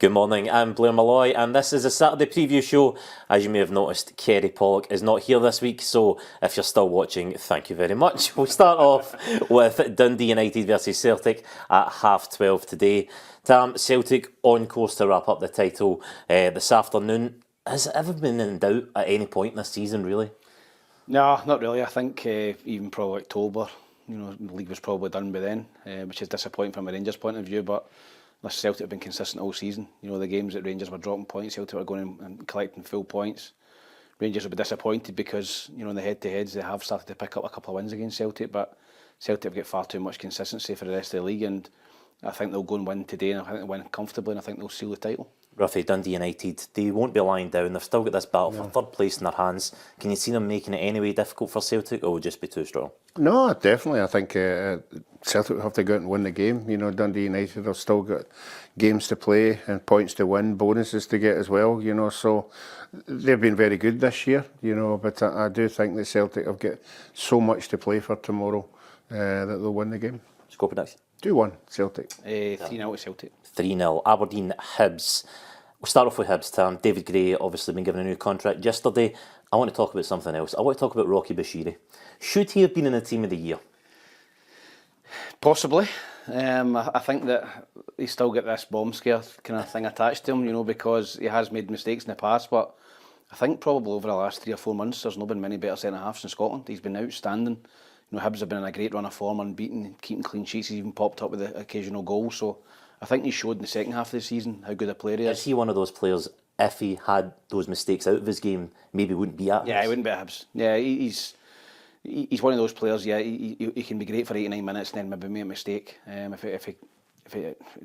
Good morning, I'm Blair Malloy and this is a Saturday preview show. As you may have noticed, Kerry Pollock is not here this week, so if you're still watching, thank you very much. We'll start off with Dundee United versus Celtic at 12:30 today. Tam, Celtic on course to wrap up the title this afternoon. Has it ever been in doubt at any point this season, really? No, not really. I think even probably October, the league was probably done by then, which is disappointing from a Rangers point of view, but Celtic have been consistent all season. The games that Rangers were dropping points, Celtic were going and collecting full points. Rangers will be disappointed because, in the head-to-heads they have started to pick up a couple of wins against Celtic, but Celtic have got far too much consistency for the rest of the league, and I think they'll go and win today, and I think they'll win comfortably, and I think they'll seal the title. Ruffy, Dundee United, they won't be lying down. They've still got this battle for third place in their hands. Can you see them making it any way difficult for Celtic, or will it just be too strong? No, definitely. I think Celtic will have to go out and win the game. Dundee United have still got games to play and points to win, bonuses to get as well. So they've been very good this year. But I do think that Celtic have got so much to play for tomorrow that they'll win the game. Score prediction? 2-1 Celtic. 3-0 Celtic. 3-0. Aberdeen Hibs. We'll start off with Hibs, Tam. David Gray obviously been given a new contract yesterday. I want to talk about something else. I want to talk about Rocky Bushiri. Should he have been in the team of the year? Possibly. I think that he's still got this bomb scare kind of thing attached to him, because he has made mistakes in the past, but I think probably over the last 3 or 4 months there's not been many better centre-halves in Scotland. He's been outstanding. Hibs have been in a great run of form, unbeaten, keeping clean sheets. He's even popped up with an occasional goal, so I think he showed in the second half of the season how good a player he is. Is he one of those players, if he had those mistakes out of his game, maybe wouldn't be at Hibs? Yeah, he wouldn't be at Hibs. Yeah, he's one of those players, he can be great for 89 minutes and then maybe make a mistake. If he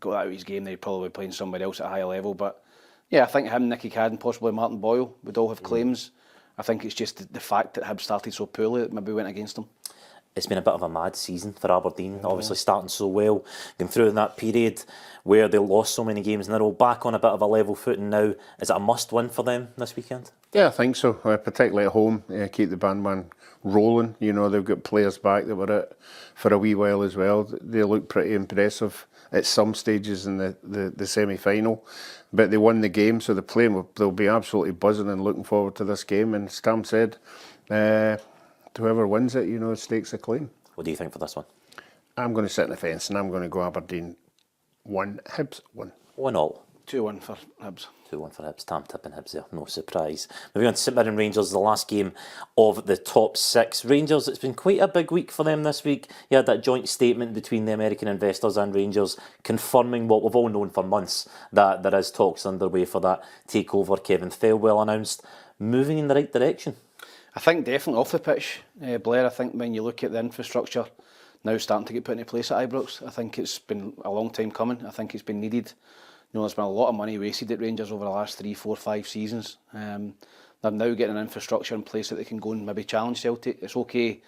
got out of his game, then he'd probably be playing somebody else at a higher level. But yeah, I think him, Nicky Cadden, possibly Martin Boyle would all have claims. I think it's just the fact that Hibs started so poorly that maybe went against him. It's been a bit of a mad season for Aberdeen, obviously starting so well, going through in that period where they lost so many games in a row, back on a bit of a level footing now. Is it a must-win for them this weekend? Yeah, I think so, particularly at home. Keep the bandman rolling. They've got players back that were out for a wee while as well. They look pretty impressive at some stages in the semi-final, but they won the game, so they'll be absolutely buzzing and looking forward to this game. And as Tam said, whoever wins it, stakes a claim. What do you think for this one? I'm going to sit in the fence and I'm going to go Aberdeen 1, Hibs 1. 1-1. 2-1 for Hibs. 2-1 for Hibs. Tam tipping Hibs there, no surprise. Moving on to St Mirren Rangers, the last game of the top 6. Rangers, it's been quite a big week for them this week. You had that joint statement between the American investors and Rangers confirming what we've all known for months, that there is talks underway for that takeover. Kevin Thelwell announced, moving in the right direction. I think definitely off the pitch, Blair. I think when you look at the infrastructure now starting to get put into place at Ibrox, I think it's been a long time coming. I think it's been needed. There's been a lot of money wasted at Rangers over the last 3, 4, 5 seasons. They're now getting an infrastructure in place that they can go and maybe challenge Celtic. It's okay,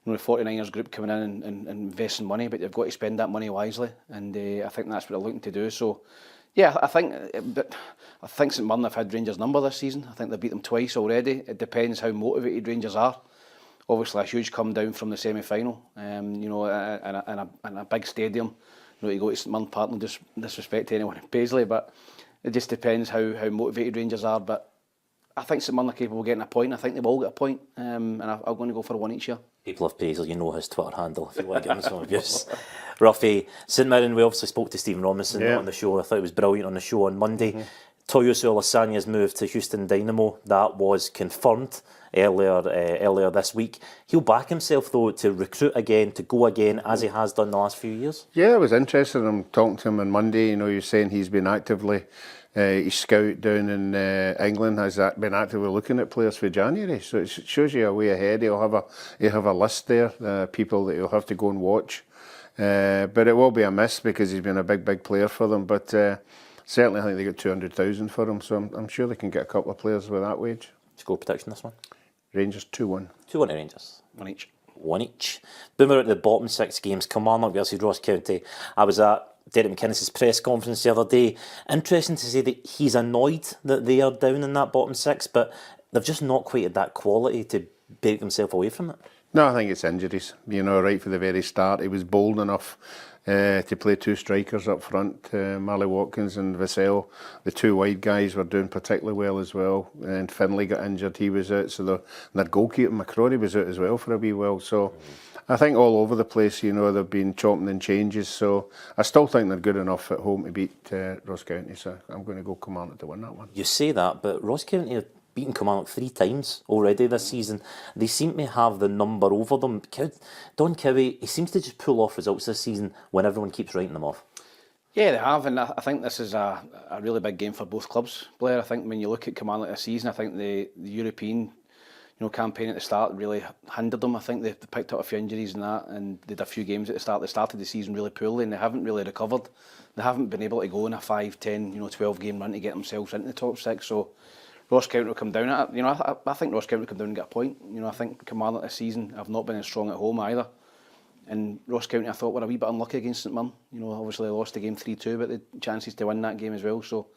the 49ers group coming in and investing money, but they've got to spend that money wisely, and I think that's what they're looking to do. So, yeah, I think St Mirren have had Rangers' number this season. I think they've beat them twice already. It depends how motivated Rangers are. Obviously, a huge come down from the semi-final, in a big stadium. You go to St Mirren Park, and disrespect to anyone in Paisley, but it just depends how motivated Rangers are. But I think St Mirren are capable of getting a point. I think they've all got a point, and I'm going to go for one each year. People of Paisley, his Twitter handle if you want to give him some abuse. Ruffy, St Mirren, we obviously spoke to Stephen Robinson on the show. I thought it was brilliant on the show on Monday. Toyosu Olasanya's move to Houston Dynamo, that was confirmed earlier this week. He'll back himself though to recruit again, to go again, as he has done the last few years. Yeah, I was interested in talking to him on Monday. You're saying he's been actively, his scout down in England has been actively looking at players for January. So it shows you a way ahead. He'll have a list there, people that he'll have to go and watch. But it will be a miss because he's been a big player for them. But certainly I think they got 200,000 for him. So I'm sure they can get a couple of players with that wage. Score prediction this one? Rangers 2-1. 2-1 to Rangers. 1 each. 1 each. Boomer at the bottom 6 games. Kilmarnock versus Ross County. I was at Derek McManus' press conference the other day. Interesting to say that he's annoyed that they are down in that bottom 6, but they've just not quite had that quality to break themselves away from it. No, I think it's injuries. Right from the very start, he was bold enough to play two strikers up front, Marley Watkins and Vassell. The two wide guys were doing particularly well as well, and Finlay got injured, he was out, so their goalkeeper McCrory was out as well for a wee while. So I think all over the place, they've been chopping and changes, so I still think they're good enough at home to beat Ross County, so I'm going to go Kilmarnock to win that one. You say that, but Ross County have beaten Kilmarnock 3 times already this season. They seem to have the number over them. Don Cowie, he seems to just pull off results this season when everyone keeps writing them off. Yeah, they have, and I think this is a really big game for both clubs, Blair. I think when you look at Kilmarnock this season, I think the European campaign at the start really hindered them. I think they picked up a few injuries and that, and they did a few games at the start. They started the season really poorly and they haven't really recovered. They haven't been able to go in a 5, 10, 12 game run to get themselves into the top 6. So Ross County will come down at it. I think Ross County will come down and get a point. I think Kilmarnock this season have not been as strong at home either. And Ross County, I thought, were a wee bit unlucky against St Mirren. Obviously they lost the game 3-2, but the chances to win that game as well. So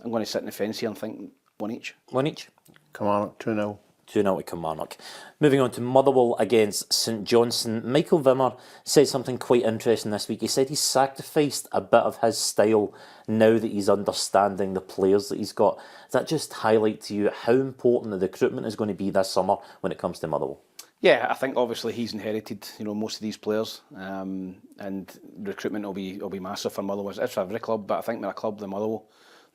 I'm going to sit in the fence here and think 1 each. 1 each? Kilmarnock 2-0. 2-0 to Kilmarnock. Moving on to Motherwell against St Johnstone. Michael Wimmer said something quite interesting this week. He said he's sacrificed a bit of his style now that he's understanding the players that he's got. Does that just highlight to you how important the recruitment is going to be this summer when it comes to Motherwell? Yeah, I think obviously he's inherited most of these players, and recruitment will be massive for Motherwell. It's for every club, but I think with a club like Motherwell,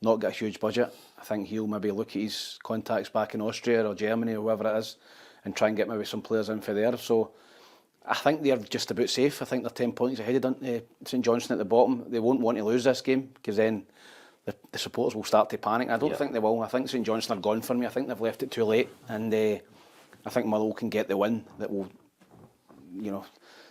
not got a huge budget, I think he'll maybe look at his contacts back in Austria or Germany or wherever it is and try and get maybe some players in for there. So I think they're just about safe. I think they're 10 points ahead of St Johnstone at the bottom. They won't want to lose this game because then the supporters will start to panic. I don't think they will. I think St Johnstone are gone for me. I think they've left it too late, and I think Motherwell can get the win that will,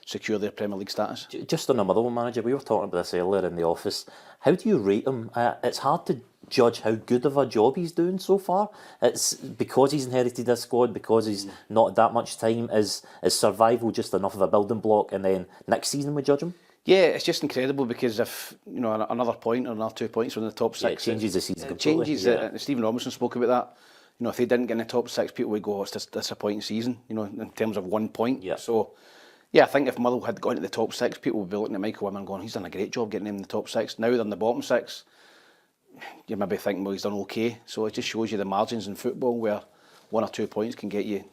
secure their Premier League status. Just on a Motherwell manager, we were talking about this earlier in the office. How do you rate him? It's hard to judge how good of a job he's doing so far. It's because he's inherited this squad, because he's not that much time. Is survival just enough of a building block, and then next season we judge him? Yeah, it's just incredible because if another point or another 2 points from the top 6, it changes the season completely. Changes. Yeah. Stephen Robinson spoke about that. If they didn't get in the top 6, people would go, "Oh, it's just disappointing season." In terms of 1 point. Yeah. So, yeah, I think if Motherwell had gone into the top 6, people would be looking at Michael Wimmer and going, "He's done a great job getting in the top 6." Now they're in the bottom 6. You maybe thinking, well, he's done okay. So it just shows you the margins in football where 1 or 2 points can get you,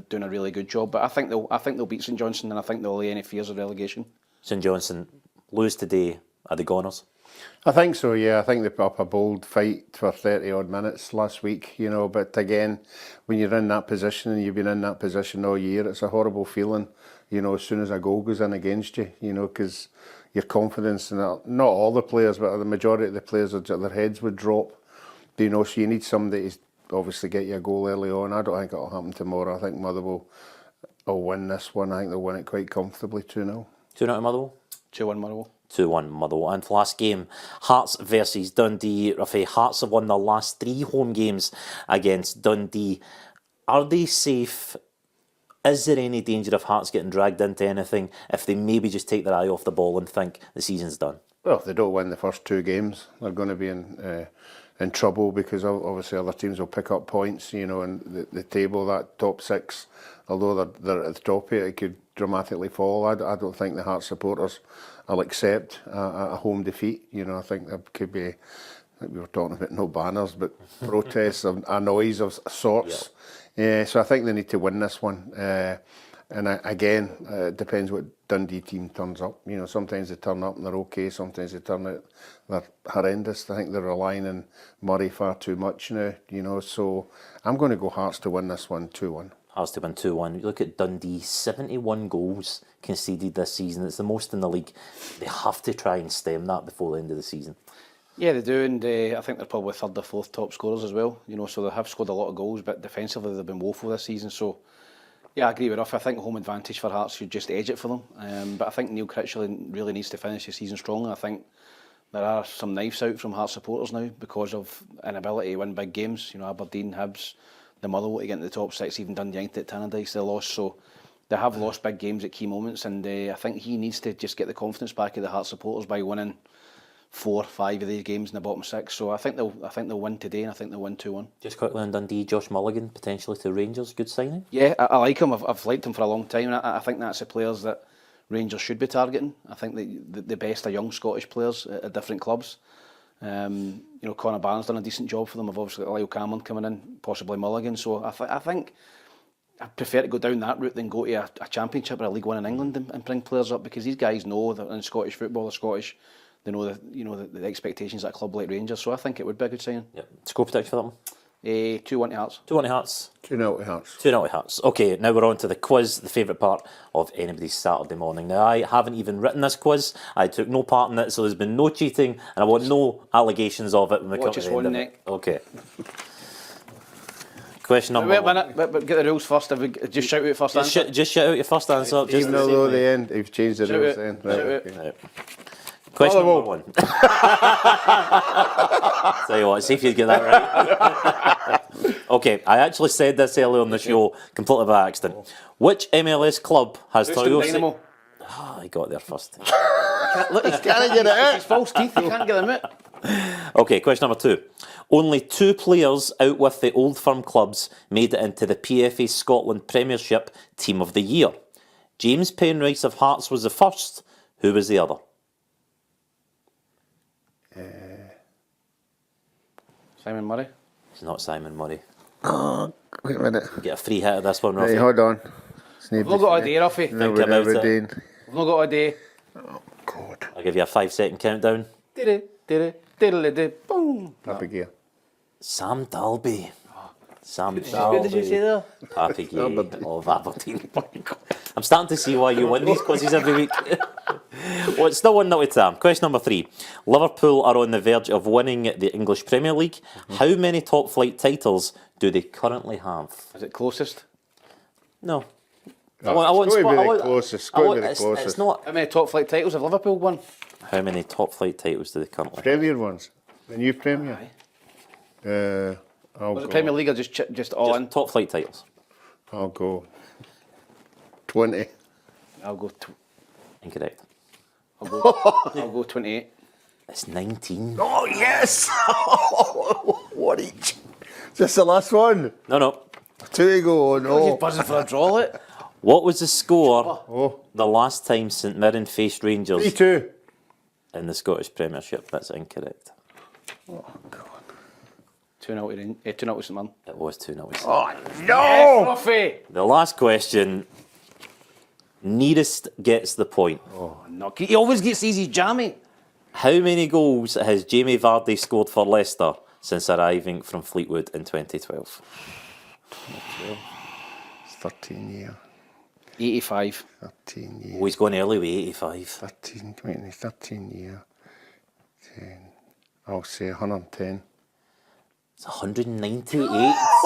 doing a really good job. But I think they'll beat St Johnstone, and I think they'll allay any fears of relegation. St Johnstone lose today. Are they goners? I think so, yeah. I think they put up a bold fight for 30 odd minutes last week, but again, when you're in that position and you've been in that position all year, it's a horrible feeling, as soon as a goal goes in against you, because your confidence, and not all the players, but the majority of the players, their heads would drop, so you need somebody to obviously get you a goal early on. I don't think it'll happen tomorrow. I think Motherwell will win this one. I think they'll win it quite comfortably, 2-0. 2-0 to Motherwell? 2-1 Motherwell. 2-1 Motherwell. And last game, Hearts versus Dundee. Ruffy, Hearts have won their last 3 home games against Dundee. Are they safe? Is there any danger of Hearts getting dragged into anything if they maybe just take their eye off the ball and think the season's done? Well, if they don't win the first 2 games, they're going to be in trouble, because obviously other teams will pick up points, and the table, that top 6, although they're at the top of it, it could dramatically fall. I don't think the Hearts supporters will accept a home defeat. I think there could be, we were talking about no banners, but protests, a noise of sorts. Yeah. So I think they need to win this one. And again, it depends what Dundee team turns up. Sometimes they turn up and they're okay. Sometimes they turn out they're horrendous. I think they're relying on Murray far too much now. So I'm going to go Hearts to win this one, 2-1. Hearts to win 2-1. You look at Dundee, 71 goals conceded this season. It's the most in the league. They have to try and stem that before the end of the season. Yeah, they do, and I think they're probably 3rd or 4th top scorers as well. So they have scored a lot of goals, but defensively they've been woeful this season. So yeah, I agree with Ruff. I think home advantage for Hearts should just edge it for them. But I think Neil Critchley really needs to finish the season strongly. I think there are some knives out from Hearts supporters now because of inability to win big games. Aberdeen, Hibs, the Motherwell to get into the top 6, even Dundee United at Tannadice, they lost. So they have lost big games at key moments, and I think he needs to just get the confidence back of the Hearts supporters by winning 4 or 5 of these games in the bottom 6. So I think they'll win today, and I think they'll win 2-1. Just quickly on Dundee, Josh Mulligan potentially to Rangers, good signing? Yeah, I like him. I've liked him for a long time, and I think that's the players that Rangers should be targeting. I think the best are young Scottish players at different clubs. You know, Conor Barnes done a decent job for them. I've obviously got Lyle Cameron coming in, possibly Mulligan. So I think I prefer to go down that route than go to a Championship or a League One in England and bring players up, because these guys know that in Scottish football, they're Scottish. They know the expectations at a club like Rangers. So I think it would be a good signing. Yep. Score prediction for that one? 2-1 to Hearts. 2-1 to Hearts. 2-0 to Hearts. 2-0 to Hearts. Okay, now we're on to the quiz, the favourite part of anybody's Saturday morning. Now, I haven't even written this quiz. I took no part in it, so there's been no cheating, and I want no allegations of it when we come to the end of it. Okay. Question number one. Wait a minute, but get the rules first. Just shout out first answer. Just shout out your first answer. Even though the end, you've changed the rules then. Right, okay. Right. Question number one. Tell you what, see if you get that right. Okay, I actually said this earlier on the show, completely by accident. Which MLS club has Toyota? I got there first. Look, he's can't get it out. It's false teeth. You can't get them out. Okay, question number two. Only 2 players out with the Old Firm clubs made it into the PFA Scotland Premiership Team of the Year. James Penrice of Hearts was the first. Who was the other? Simon Murray. It's not Simon Murray. Wait a minute. Get a free hit of this one, Ruffy. Hey, hold on. We've not got a day, Ruffy. Think about it. Aberdeen. We've not got a day. Oh, God. I'll give you a 5-second countdown. Boom. Abigail. Sam Dalby. Sam What Dalby. did you say there? Pappy Gay of Aberdeen. I'm starting to see why you win these quizzes every week. Well, it's still 1-0 to Sam. Question number 3. Liverpool are on the verge of winning the English Premier League. How many top flight titles do they currently have? Is it closest? No. It's got to be the closest. It's not. How many top flight titles have Liverpool won? How many top flight titles do they currently have? Premier ones. The new Premier. Was it Premier League or just all in? Top flight titles. I'll go 20. I'll go. Incorrect. I'll go 28. It's 19. Oh, yes! What each? Is this the last one? No. 2 to go, no. He's buzzing for a draw, it. What was the score the last time St Mirren faced Rangers 3-2. in the Scottish Premiership? That's incorrect. Oh, God. 2-0 to St Mirren. It was 2-0. Oh, no! Ruffy! The last question. Nearest gets the point. Oh, no. He always gets easy jammy. How many goals has Jamie Vardy scored for Leicester since arriving from Fleetwood in 2012? It's 13 years. 85. 13 years. Oh, he's going early with 85. 13 years. 10. I'll say 110. It's 198.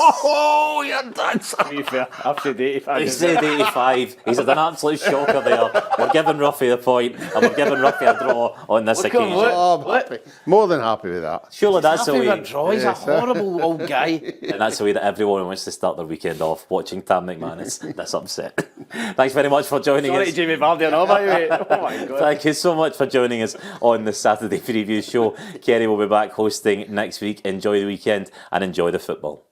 Oh, you're dancing. To be fair, I've said 85. He said 85. He's had an absolute shocker there. We're giving Ruffy the point, and we're giving Ruffy a draw on this occasion. Oh, I'm happy. More than happy with that. Surely that's the Happy way, with a draw. He's a horrible old guy. and that's the way that everyone wants to start their weekend off, watching Tam McManus. That's upset. Thanks very much for joining Sorry us. to Jamie Vardy and all that, mate. Oh my God. Thank you so much for joining us on the Saturday preview show. Kerry will be back hosting next week. Enjoy the weekend and enjoy the football.